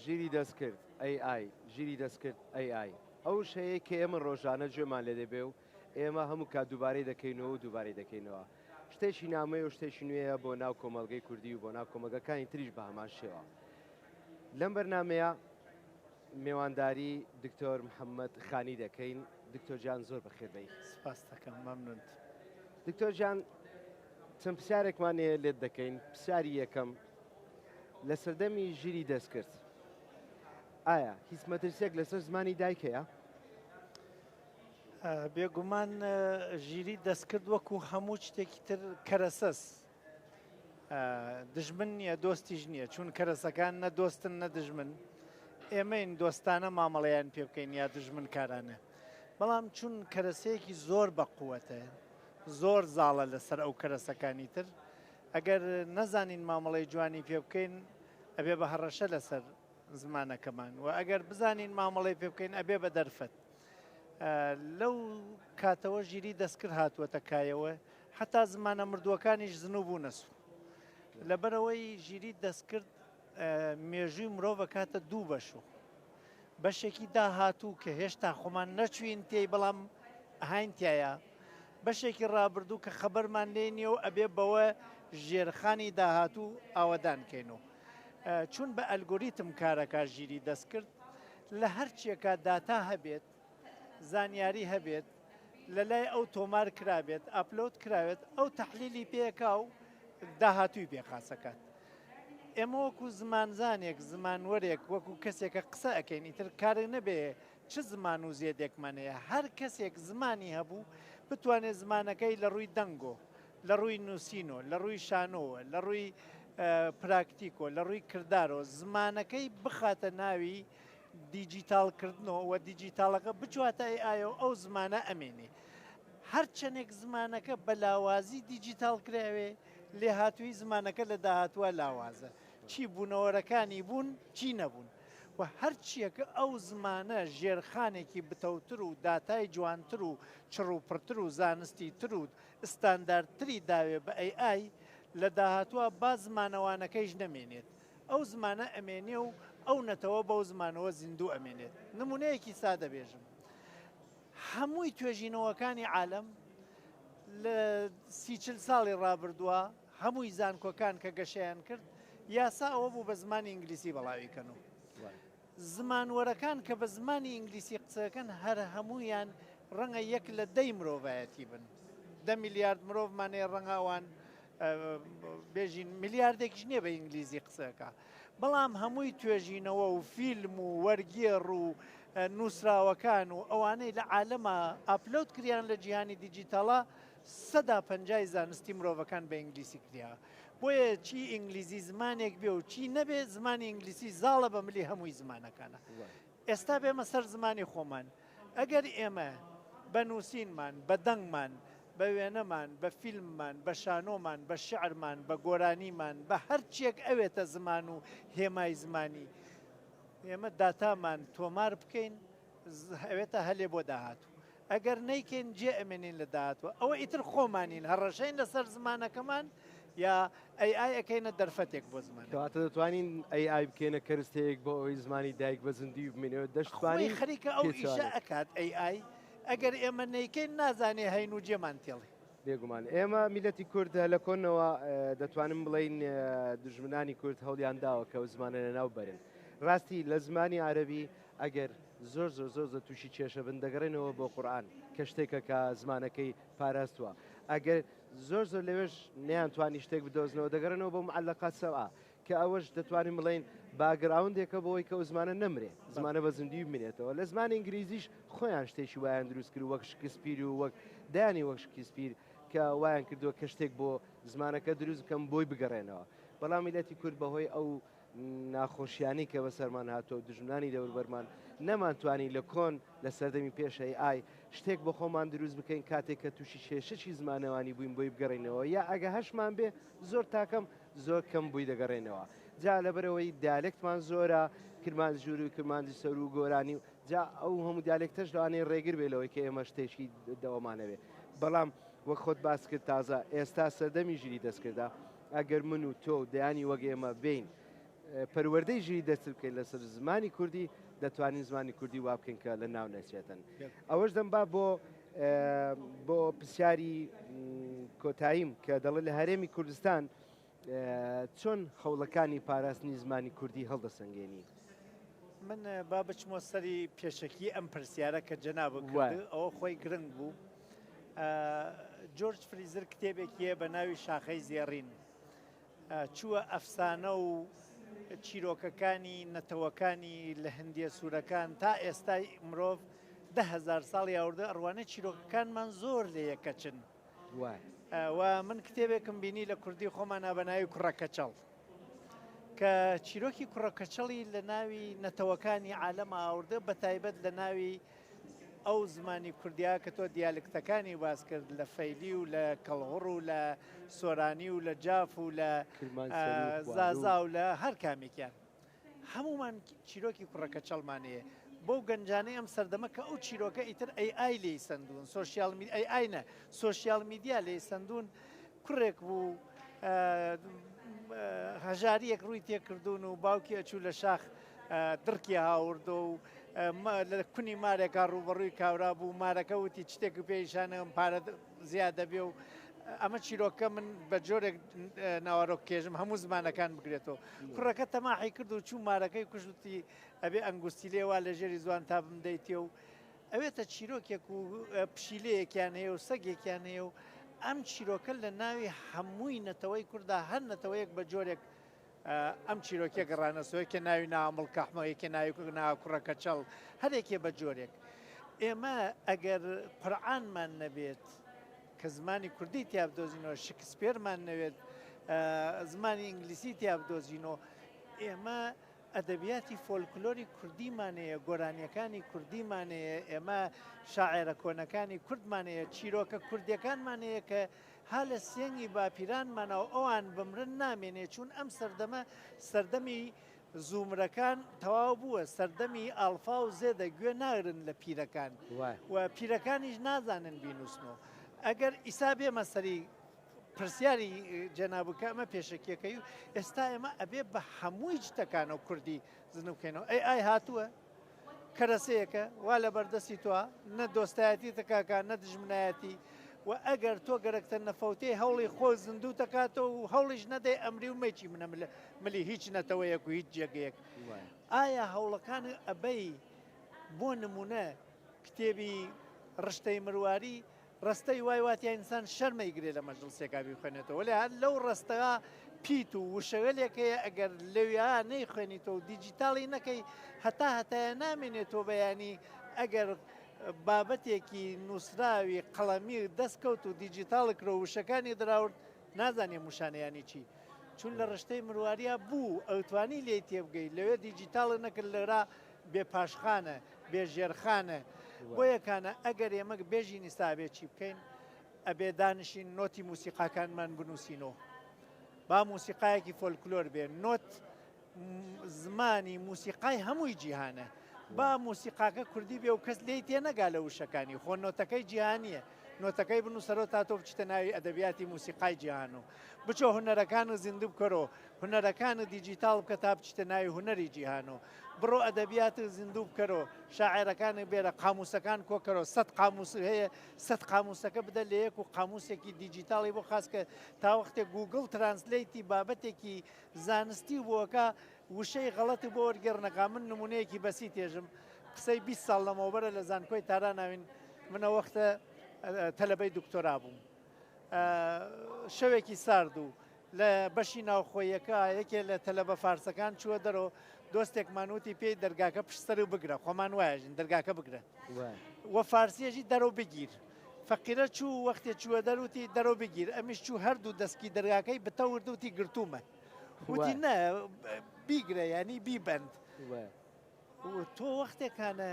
ژیری دەستکرد AI ژیری دەستکرد AI ئەو شەیە کە ئێمە ڕۆژانە گوێمان لێ دەبێ و ئێمە هەموو کات دووبارەی دەکەینەوە و دووبارەی دەکەینەوە شتێکی نامەیە و شتێکی نوێیە بۆ ناو کۆمەڵگەی کوردی و بۆ ناو کۆمەلگەکانی تریش بە هەمان شێوە لەم بەرنمەیە میێوانداری دکتۆر محەممەد خانی دەکەین دکتۆر جان زۆر بەخێربەی سپاس دەکەم مەمنونت دکتۆر جان چەند پرسیارێکمانەیە لێت دەکەین پرسیاری یەکەم لە سەردەمی ژیری دەستکرد ئایا هیچ مەترسێک لەسەر زمانی دایک هەیە؟ بێگومان ژیری دەستکرد وەکو هەموو شتێکی تر کەرەسەس دژمن نییە دۆستیش نییە چون کەرەسەکان نە دۆستن نە دژمن ئێمەین دۆستانە مامەڵەیان پێ بکەین یا دژمن کارانە بەڵام چون کەرەسەیەکی زۆر بەقووەتە زۆر زاڵە لەسەر ئەو کەرەسەکانی تر ئەگەر نەزانین مامەڵەی جوانی پێ بکەین ئەبێ بە هەڕەشە لەسەر زمانەکەمان و ئەگەر بزانین مامەڵەی پێ بکەین ئەبێ بە دەرفەت لەو کاتەوە ژیری دەستکرد هاتووەتە کایەوە حتا زمانە مردووەکانیش زنوو بوو نەسوو لەبەرەوەی ژیری دەستکرد مێژووی مرۆڤ کاتە دوو بەشوو بەشێکی داهاتوو کە هێشتا خۆمان نەچوین تێی بەڵام هاین تایە بەشێکی ڕابردوو کە خەبەرمان لێ نییە و ئەبێ بەوە ژێرخانی داهاتوو ئاوەدانکەینەوە چون بە ئەلگۆریتم کارەکە ژیری دەستکرد لە هەرچیەکە داتا هەبێت زانیاری هەبێت لە لای ئەو تۆمار کرابێت ئەپلۆد کراوێت ئەو تەحلیلی پێکا و داهاتووی پێخاسەکات ئێمە وەکو زمانزانێک زمانوەرێک وەکو کەسێکە قسە ئەەکەین ئیتر کارێک نەبێ چ زمان و زێدێکمانەیە هەر کەسێک زمانی هەبوو بتوانێت زمانەکەی لە ڕووی دەنگۆ لە ڕووی نووسینۆ لە ڕووی شانۆوە لە ڕووی پراکتیکۆ لە ڕووی کردارۆ زمانەکەی بخاتە ناوی دیجیتالکردنەوە و دیجیتالەکە بچواتە ئایۆ ئەو زمانە ئەمێنێ هەر چەندێک زمانەکە بە لاوازی دیجیتال کراوێ لێ هاتووی زمانەکە لە داهاتووە لاوازە چی بوونەوەرەکانی بوون چی نەبوون و هەرچیەکە ئەو زمانە ژێرخانێکی بتەوتر و داتای جوانتر و چڕوپڕتر و زانستی تر و ئستانداردتری داوێ بە AI لە داهاتووە با زمانەوانەکەیش نەمێنێت ئەو زمانە ئەمێنێ و ئەو نەتەوە بەو زمانەوە زیندوو ئەمێنێت نمونەیەکی سادە بێژم هەمووی توێژینەوەکانی عالم لە 30 ساڵی ڕابردووە هەمووی زانکۆکان کە گەشەیان کرد یاسا ئەوە بوو بە زمانی ئینگلیسی بەڵاویکەن و زمانوەرەکان کە بە زمانی ئینگلیسی قسەکەن هەر هەمویان ڕەنگە یەک لە 10 مرۆڤایەتی بن 10 میلیارد مرۆڤمانەیە ڕەنگاوان بێژین میلیاردێکیش نییە بە ئینگلیزی قسەکە بەڵام هەمووی توێژینەوە و فیلم و وەرگێڕ و نووسراوەکان و ئەوانەی لە عالەمە ئاپلۆد کریان لە جیهانی دیجیتاڵە 150 زانستی مرۆڤەکان بە ئینگلیسی کریا بۆیە چی ئینگلیزی زمانێک بێ و چی نەبێ زمانی ئینگلیسی زاڵە بە ملی هەمووی زمانەکانە ئێستا بێمە سەر زمانی خۆمان ئەگەر ئێمە بە نووسینمان بە دەنگمان بە وێنەمان بە فیلممان بە شانۆمان بە شعرمان بە گۆرانیمان بە هەرچیەک ئەوێتە زمان و هێمای زمانی ئێمە داتامان تۆمار بکەین ئەوێتە هەلێ بۆ داهاتوو ئەگەر نەیکەین جێ ئەمێنین لە داهاتوە ئەوە ئیتر خۆمانین هەڕەشەین لەسەر زمانەکەمان یا AI ئەەکەینە دەرفەتێک بۆ زمان کەواتە دەتوانین AI بکەینە کەرستەیەک بۆ ئەوەی زمانی دایک بە زندی بمێنەوە دەشتوانی خەریکە ئەو ئیشە ئەکات AI ئەگەر ئێمە نەیکەین نازانێ هەین و جێمان تێڵی بێگومان ئێمە میلەتی کورد لە کۆنەوە دەتوانم بڵین دژمنانی کورد هەوڵیان داوە کە ئەو زمانە لەناو بەرن ڕاستی لە زمانی عەرەبی ئەگەر زۆر تووشی کێشە بن دەگەڕێنەوە بۆ قورئان کە شتێکە کە زمانەکەی پاراستووە ئەگەر زۆر لەوێش نەیانتوانی شتێک بدۆزنەوە دەگەڕێنەوە بۆ معەلەقات سەوا کە ئەوەش دەتوانین بڵین باگراوندێکە بۆەوەی کە ئەو زمانە نەمرێ زمانە بە زندی بمێنێتەوە لە زمانی ئینگلیزیش خۆیان شتێکی وایان دروست کرد وەک شکسپیر و وەک دانی وەک شکسپیر کە وایان کردووە کە شتێک بۆ زمانەکە دروست بکەم بۆی بگەڕێنەوە بەڵام میلەتی کورد بەهۆی ئەو ناخۆشیانی کە بەسەرمان هاتووە دژمنانی دەوروبەرمان نەمانتوانی لە کۆن لە سەردەمی پێش AI شتێک بۆ خۆمان دروست بکەین کاتێک کە تووشی کێشەی زمانەوانی بووین بۆی بگەڕێنەوە یا ئەگە هەشمان بێ زۆر تاکەم زۆر کەم بووی دەگەڕێنەوە جا لەبەرەوەی دیالێکتمان زۆرە کرمان ژوور و کرمانجی سەر و گۆرانی و جا ئەو هەموو دیالێکتەش لەوانەیە ڕێگر بێلەوەی کە ئێمە شتێکی دەوامانەوێ بەڵام وەک خۆت باس کرد تازە ئێستا سەردەمی ژیری دەستکردا ئەگەر من و تۆ دەیانی وەک ئێمە بین پەروەردەی ژیری دەست بکەین لەسەر زمانی کوردی دەتوانین زمانی کوردی وا بکەین کە لە ناو نەچێتن. ئەوەش دەم با بۆ پرسیاری کۆتاییم کە دەڵێت لە هەرێمی کوردستان چۆن خەوڵەکانی پاراستنی زمانی کوردی هەڵدەسەنگێنی؟ من با بچمۆ سەری پێشەکی ئەم پرسیارە کە جەناب کرد ئەوە خۆی گرنگ بوو. جۆرج فریزر کتێبێکیە بە ناوی شاخەی زێڕین، چووە ئەفسانە و چیرۆکەکانی نەتەوەکانی لە هەندێ سوورەکان تا ئێستای مرۆڤ 10,000 ساڵی ئەوردە ئەڕوانە چیرۆکەکانمان زۆر لێ یەکەچن. و من کتێبێکم بینی لە کوردی خۆمان بە ناوی کوڕەکەچەڵ کە چیرۆکی کوڕەکەچەڵی لە ناوی نەتەوەکانی عالەمە ئاوردە بە تایبەت لە ناوی ئەو زمانی کوردیا کە تۆ دیالکتەکانی باس کرد لە فەیلی و لە کەڵغڕ و لە سۆرانی و لە جاف و لە زازا و لە هەر کامێکیان هەمومان چیرۆکی کوڕەکەچەڵمانەیە. بۆ گەنجانەی ئەم سەردەمە کە ئەو چیرۆکە ئیتر ئەی لێی سندون ئەینە سۆشیال میدیا لێی سندون کوڕێک بوو هەژاریەک ڕووی تێکردوون و باوکی ئەچوو لە شاخ دڕکی هاوردە و لە کونی مارێکا ڕوبەڕووی کاورا بوو مارەکە وتی شتێک پێیشانە پارە زیاد دەبێ و ئەمە چیرۆکە من بە جۆرێک ناوەڕۆک کێژم هەموو زمانەکان بگرێتەوە. کوڕەکە تەماحی کرد و چوو مارەکەی کوژوتی ئەبێ ئەنگوستی لێوا لە ژێری زوان تا بمدەیتێ و ئەوێتە چیرۆکێک و پشیلەیەکیان هەیە و سەگێکیان هەیە و ئەم چیرۆکە لە ناوی هەمووی نەتەوەی کووردا هەر نەتەوەیەک بە جۆرێک ئەم چیرۆکێک گەڕانەسەوەی کە ناوی نامڵ کەحمەوەیەکە ناوی ناو کوڕەکەچەڵ هەرێکێ بە جۆرێک. ئێمە ئەگەر قورعانمان نەبێت کە زمانی کوردی تیا بدۆزینەوە، شکسپێرمان نەوێت زمانی ئینگلیسی تیا بدۆزینەوە، ئێمە ئەدەبیاتی فۆلکلۆری کوردیمانەیە، گۆرانیەکانی کوردیمانەیە، ئێمە شاعێرە کۆنەکانی کوردمانەیە، چیرۆکە کوردیەکانمانەیە کە ها لە سێنگی باپیرانمانەوە ئەوان بمرن نامێنێ چون ئەم سەردەمە سەردەمی زومرەکان تەواو بووە، سەردەمی ئەڵفا و زێدە گوێ ناگرن لە پیرەکان و پیرەکانیش نازانن بینوسنەوە. ئەگەر ئیسا بێمە سەری پرسیاری جەنابووکە ئەمە پێشەکیەکەی و ئێستا ئێمە ئەبێ بە هەمووی جتەکانەوە کوردی زن بکەینەوە. ئای هاتووە کەرەسەیەکە وا لە بەردەستی توە نە دۆستایەتی تکاکان نە دژمنایەتی و ئەگەر تۆ گەرەکتە نەفەوتەی هەوڵی خۆ زیندوو دەکاتەوە و هەوڵیش نەدەی ئەمری و مەیکی منە ملی هیچ نەتەوەیەک و هیچ جێگەیەک. ئایا هەوڵەکان ئەبەی بۆ نمونە کتێبی ڕشتەی مرواری ڕستەی وای واتیان ئینسان شەرمەی گرێ لە مەجڵسێکا بیخوێنێتەوە لێ هەر لەو ڕستەوە پیت و وشەوەلێکەیە ئەگەر لەوێ نەیخوێنیتەوە و دیجیتاڵی نەکەی هەتایە نامێنێتەوە بەیانی ئەگەر بابەتێکی نووسراوی قەڵەمی دەستکەوت و دیجیتاڵکرۆ وشەکانی دراورد نازانێ موشانەیانی چی چون لە ڕشتەی مرواریە بوو ئەوتوانی لێ تێبگەی لەوێ دیجیتاڵ نەکرد لەرا بێپاشخانە بێژێرخانە بۆ یەکانە ئەگەر ئێمە بێژی نیسابێکی بکەین ئەبێ دانشین نۆتی موسیقاکانمان بنووسینەوە با موسیقایەکی فۆلکلۆر بێ نۆت زمانی موسیقای هەمووی جیهانە با موسیقاکە کوردی بێ و کەس لێی تێ نەگا لە وشەکانی خۆ نۆتەکەی جیهانیە نۆتەکەی بنووسەرەوە تا تۆ بچتە ناوی ئەدەبیاتی موسیقای جیهان و بچۆ هونەرەکان و زیندوو بکەرەوە هونەرەکان و دیجیتاڵ بکە تا بچتە ناوی هونەری جیهان و بڕۆ ئەدەبیات زیندوو بکەرەوە شاعێرەکانی بێرە قاموسەکان کۆکەرەوە 100 قاموس هەیە 100 قاموسەکە بدە لە یەک و قاموسێکی دیجیتاڵی بۆ خاستکە تا وەختێک گوگڵ ترانسلیتی بابەتێکی زانستی بووەکە وشەی غەڵەتی بۆ وەرگێڕنەکە من نمونەیەکی بەسی تێژم قسەی 20 ساڵ لەمەوبەرە لە زانکۆی تاران ناوین منە وەختە تەلەبەی دکتۆرا بووم شەوێکی سارد و لە بەشی ناوخۆیەکە یەکێ لە تەلەبە فارسەکان چووە دەرەوە دۆستێکمانوتی پێی دەرگاکە پشتسەر و بگرە خۆمان وایژین دەرگاکە بگرە وە فارسیەژی دەرەوە بگیر فەقیرە چوو وەختێ چووە دەروتی دەرەوە بگیر ئەمیش چوو هەردوو دەستکی دەرگاکەی بتەوردوتی گرتومە وتی نە بیگرە ینی بیبند تۆ وەختێکانە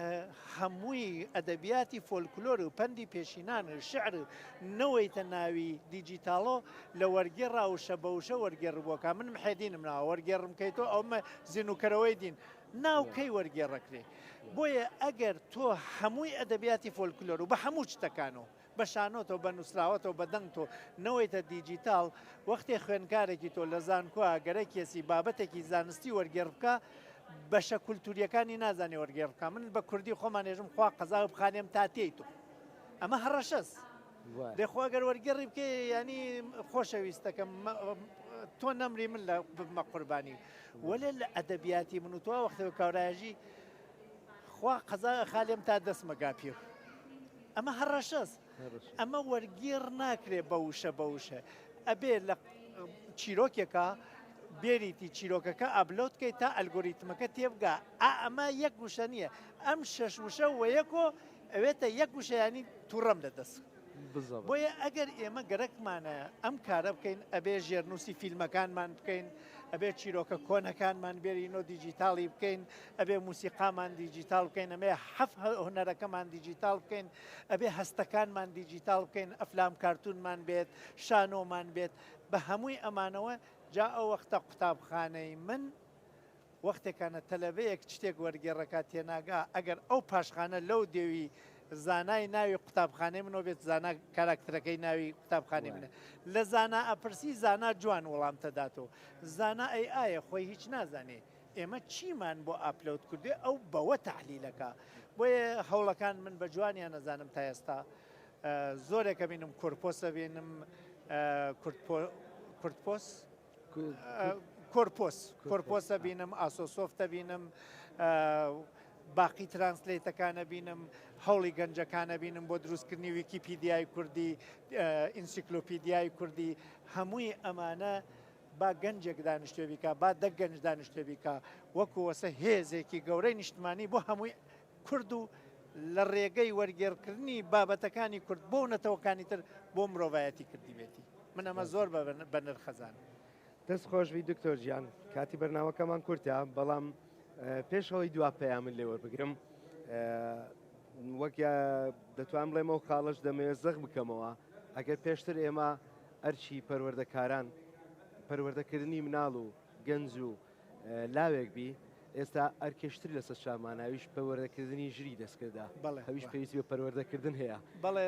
هەمووی ئەدەبیاتی فۆلکلۆر و پەندی پێشینان شعر نەوەیتە ناوی دیجیتاڵۆ لە وەرگێڕا و شە بەوشە وەرگێڕبووەکە من محێدینم ناوە وەرگێڕمکەیتەوە ئەومە زیینوکەرەوەی دین ناوکەی وەرگێڕەکرێ بۆیە ئەگەر تۆ هەمووی ئەدەبیاتی فۆلکلۆر و بە هەموو شتەکانەوە بە شانۆتەوە بە نووسراوەتەوە بە دەنگتۆ نەوەیتە دیجیتال وەختی خوێنکارێکی تۆ لە زانکۆ گەرە کێسی بابەتێکی زانستی وەرگێڕ بکە بەشە کولتوریەکانی نازانێ وەرگێڕ بکە من بە کوردی خۆمان نێژم خوا قەزا بخانێم تا تێیت ئەمە هەڕەشەس دەخواگەر وەرگێڕی بکە ینی خۆشەویستەکەم تۆ نەمری من لە بمە قوربانی وەلێ لە ئەدەبیاتی من و تۆ وەختەوە کاوراژی خوا قەزا خالێم تا دەستمەگا پێ ئەمە هەڕەشەس ئەمە وەرگێڕ ناکرێ بەوشە بەوشە ئەبێ لە چیرۆکێکە بێریتی چیرۆکەکە ئابلۆتکەی تا ئەلگۆریتمەکە تێبگا ئەمە یەک وشە نییە ئەم شەش وشە و یەکۆ ئەوێتە یەک وشەیانی تووڕەم لەدەست بۆیە ئەگەر ئێمە گەرەکمانە ئەم کارە بکەین ئەبێ ژێرنووسی فیلمەکانمان بکەین ئەبێ چیرۆکە کۆنەکانمان بێرینۆ دیجیتاڵی بکەین ئەبێ موسیقامان دیجیتال بکەین ئەمێ حەف هونەرەکەمان دیجیتال بکەین ئەبێ هەستەکانمان دیجیتال بکەین ئەفلام کارتونمان بێت شانۆمان بێت بە هەمووی ئەمانەوە جا ئەو وەختە قوتابخانەی من وەختێکانە تەلەڤەیەک شتێک وەرگێڕەکە تێناگا ئەگەر ئەو پاشخانە لەو دێوی زانای ناوی قوتابخانەی منەوە بێت زانا کاراکتەرەکەی ناوی قوتابخانەی منە لە زانا ئەپرسی زانا جوان وەڵام تەداتەوە زانا ئەی ئایە خۆی هیچ نازانێ ئێمە چیمان بۆ ئاپلۆت کردێ ئەو بەوە تەحلیلەکە بۆیە هەوڵەکان من بە جوانیان نەزانم تا ئێستا زۆرێکە بینم کورپۆسە بینم کۆرپۆسە بینم ئاسۆسۆفتە بینم باقی ترانسلیتەکانە بینم هەوڵی گەنجەکانە بینم بۆ دروستکردنی ویکیپیدیای کوردی ئینسیکلۆپیدیای کوردی هەمووی ئەمانە با گەنجێک دانیشتوێ بیکە با دە گەنج دانیشتوێ بیکە وەکو وەسە هێزێکی گەورەی نیشتمانی بۆ هەمووی کورد و لە ڕێگەی وەرگێڕکردنی بابەتەکانی کورد بۆ نەتەوەکانی تر بۆ مرۆڤایەتی کردی بێتی من ئەمە زۆر بە نرخەزان دەست خۆشوی دکتۆر گیان کاتی بەرناوەکەمان کورتە بەڵام پێشەوەی دوا پێیان من لێوە بگرم وەک دەتوان بڵێمەوە خاڵش دەمەوێت زەخ بکەمەوە ئەگەر پێشتر ئێمە ئەرچی پەروەردەکاران پەروەردەکردنی مناڵ و گەنج و لاوێک بی ئێستا ئەرکێشتری لەسەر شاماناویش پەروەردەکردنی ژری دەستکردا هەویش پێویستی بە پەروەردەکردن هەیە بەڵێ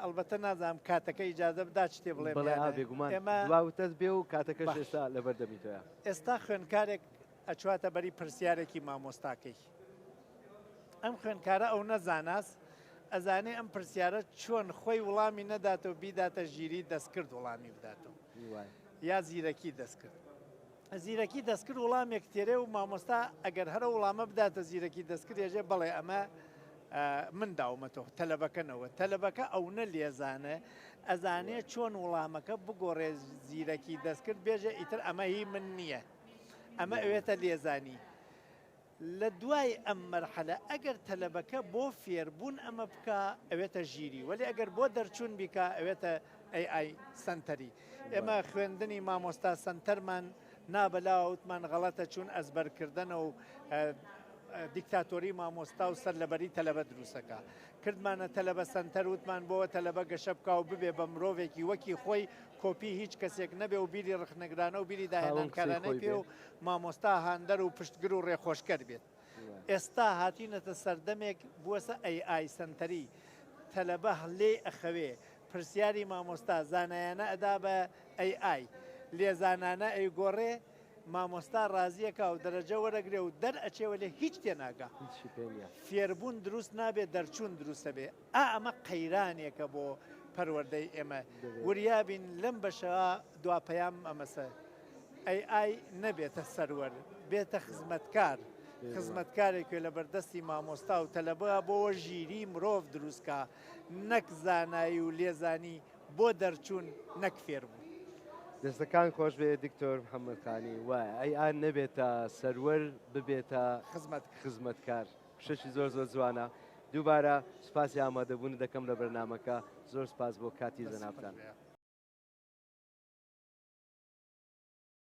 ئەلبەتە نازانم کاتەکە ئیجازە بدا شتێ بڵێ بڵێ بێگومان دواوتەست بێ و کاتەکەش ئێستا لەبەردەمیتەوە ئێستا خوێنکارێک ئەچواتە بەری پرسیارێکی مامۆستاکەی ئەم خوێنکارە ئەو نەزاناس ئەزانێ ئەم پرسیارە چۆن خۆی وڵامی نەداتەوە بیداتە ژیری دەستکرد وڵامی بداتەوە یا زیرەکی دەستکرد زیرەکی دەستکرد وڵامێک تێرێ و مامۆستا ئەگەر هەرە وڵامە بداتە زیرەکی دەستکرد ێژێ بڵێ ئەمە من داومەتەوە تەلەبەکەنەوە تەلەبەکە ئەو نە لێزانە ئەزانێ چۆن وڵامەکە بگۆڕێ زیرەکی دەستکرد بێژە ئیتر ئەمە هی من نییە ئەمە ئەوێتە لێزانی لە دوای ئەم مەرحەلە ئەگەر تەلەبەکە بۆ فێربوون ئەمە بکە ئەوێتە ژیری ولی ئەگەر بۆ دەرچوون بیکە ئەوێتە ئەی سنتەری ئێمە خوێندنی مامۆستا سنتەرمان نابەلاوتمان غەڵەتە چوون ئەزبەرکردنە و دیکتاتۆری مامۆستا و سەر لەبەری تەلەبە دروستەکە کردمانە تەلەبە سنتەر وتمان بۆەوە تەلەبە گەشە بکە و ببێ بە مرۆڤێکی وەکی خۆی کۆپی هیچ کەسێک نەبێ و بیری ڕخنەگرانە و بیری داهێنانکارانەی پێ و مامۆستا هاندەر و پشتگر و ڕێخۆشکەر بێت ئێستا هاتینەتە سەردەمێک بووەسە ئەی سنتەری تەلەبە هەڵێ ئەخەوێ پرسیاری مامۆستا زانایانە ئەدا بە ئەی لێزانانە ئەی گۆڕێ مامۆستا ڕازیەکە و دەرەجە وەرەگرێ و دەرئەچێوە لێ هیچ تێناگا فێربوون دروست نابێت دەرچوون دروستە بێ ئەمە قەیرانێکە بۆ پەروەردەی ئێمە وریابین لەم بەشەوە دواپەیام ئەمەسە ئەی نەبێتە سەروەر بێتە خزمەتکار خزمەتکارێکی لە بەردەستی مامۆستا و تەلەبە بۆەوە ژیری مرۆڤ دروستکە نەک زانایی و لێزانی بۆ دەرچوون نەک فێربوو دەستەکان خۆش بێ دکتۆر محەممەدخانی وایە ئەی نەبێتە سەروەر ببێتە خزمەتکار شەشی زۆر جوانە دووبارە سوپاسی ئامادەبوون دەکەم لە بەرنامەکە زۆر سپاس بۆ کاتی زەنابتان.